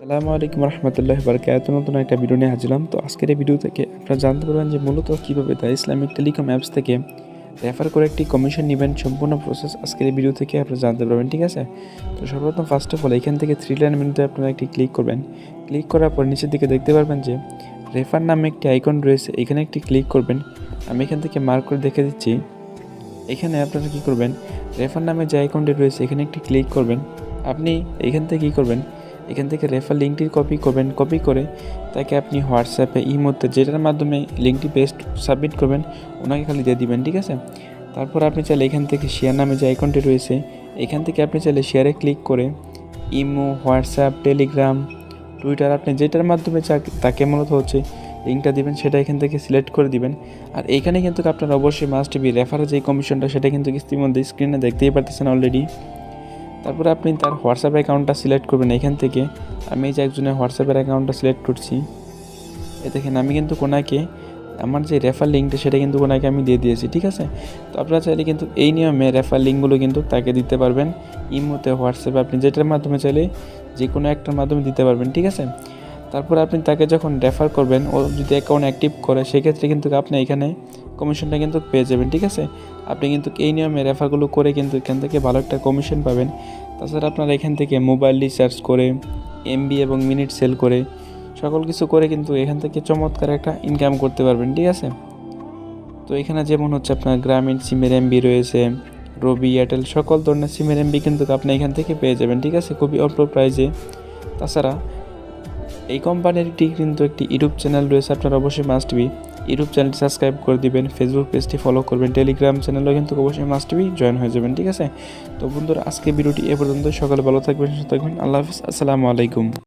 আসসালামু আলাইকুম রহমতুল্লাহি বারাকাতুহু। নতুন একটা ভিডিও নিয়ে হাজিরাম। তো আজকের এই ভিডিও থেকে আপনারা জানতে পারবেন যে মূলত কীভাবে দ্য ইসলামিক টেলিকম অ্যাপস থেকে রেফার করে একটি কমিশন নেবেন। সম্পূর্ণ প্রসেস আজকের এই ভিডিও থেকে আপনারা জানতে পারবেন, ঠিক আছে? তো সর্বপ্রথম ফার্স্ট অফ অল এখান থেকে থ্রি লাইন মেনুতে আপনারা একটি ক্লিক করবেন। ক্লিক করার পর নিচের দিকে দেখতে পারবেন যে রেফার নামে একটি আইকন রয়েছে, এখানে একটি ক্লিক করবেন। আমি এখান থেকে মার্ক করে দেখে দিচ্ছি। এখানে আপনারা কী করবেন, রেফার নামে যে আইকনটি রয়েছে এখানে একটি ক্লিক করবেন। আপনি এখান থেকে কী করবেন, এখান থেকে রেফার লিঙ্কটি কপি করবেন। কপি করে তাকে আপনি হোয়াটসঅ্যাপে ইমোতে যেটার মাধ্যমে লিঙ্কটি পেস্ট সাবমিট করবেন ওনাকে খালি দিয়ে দিবেন, ঠিক আছে? তারপর আপনি চাইলে এখান থেকে শেয়ার নামে যে আইকনটি রয়েছে এখান থেকে আপনি চাইলে শেয়ারে ক্লিক করে ইমো, হোয়াটসঅ্যাপ, টেলিগ্রাম, টুইটার আপনি যেটার মাধ্যমে তাকে মূলত হচ্ছে লিঙ্কটা দিবেন সেটা এখান থেকে সিলেক্ট করে দিবেন। আর এইখানে কিন্তু আপনার অবশ্যই মাস্ট বি রেফারের যে কমিশনটা সেটা কিন্তু ইতিমধ্যে স্ক্রিনে দেখতেই পারতেছেন অলরেডি। তারপরে আপনি তার হোয়াটসঅ্যাপ অ্যাকাউন্টটা সিলেক্ট করবেন। এখান থেকে আমি এই যে একজনের হোয়াটসঅ্যাপের অ্যাকাউন্টটা সিলেক্ট করছি। দেখেন আমি কিন্তু কোনাকে আমার যে রেফার লিঙ্কটা সেটা কিন্তু কোনাকে আমি দিয়ে দিয়েছি, ঠিক আছে? তো আপনারা চাইলে কিন্তু এই নিয়মে রেফার লিঙ্কগুলো কিন্তু তাকে দিতে পারবেন। ইমোতে, হোয়াটসঅ্যাপে আপনি যেটার মাধ্যমে চাইলে যে কোনো একটার মাধ্যমে দিতে পারবেন, ঠিক আছে? তারপর আপনি তাকে যখন রেফার করবেন, ও যদি অ্যাকাউন্ট অ্যাক্টিভ করে সেক্ষেত্রে কিন্তু আপনি এখানে কমিশনটা কিন্তু পেয়ে যাবেন, ঠিক আছে? আপনি কিন্তু এই নিয়মে রেফারগুলো করে কিন্তু এখান থেকে ভালো একটা কমিশন পাবেন। তাছাড়া আপনারা এখান থেকে মোবাইল রিচার্জ করে, এমবি এবং মিনিট সেল করে, সকল কিছু করে কিন্তু এখান থেকে চমৎকার একটা ইনকাম করতে পারবেন, ঠিক আছে? তো এখানে যেমন হচ্ছে আপনার গ্রামীণ সিমের এমবি রয়েছে, রবি, এয়ারটেল সকল ধরনের সিমের এমবি কিন্তু আপনি এখান থেকে পেয়ে যাবেন, ঠিক আছে? খুবই অল্প প্রাইসে। তাছাড়া এই কোম্পানিরটি কিন্তু একটি ইউটিউব চ্যানেল রয়েছে, আপনার অবশ্যই মাস্ট বি ইউটিউব চ্যানেলটি সাবস্ক্রাইব করে দিবেন, ফেসবুক পেজটি ফলো করবেন, টেলিগ্রাম চ্যানেলও কিন্তু অবশ্যই মাস্ট বি জয়েন হয়ে যাবেন, ঠিক আছে? তো বন্ধুরা আজকে ভিডিওটি এ পর্যন্ত। সকালে ভালো থাকবেন, সুস্থ থাকবেন। আল্লাহ হাফিজ, আসসালামু আলাইকুম।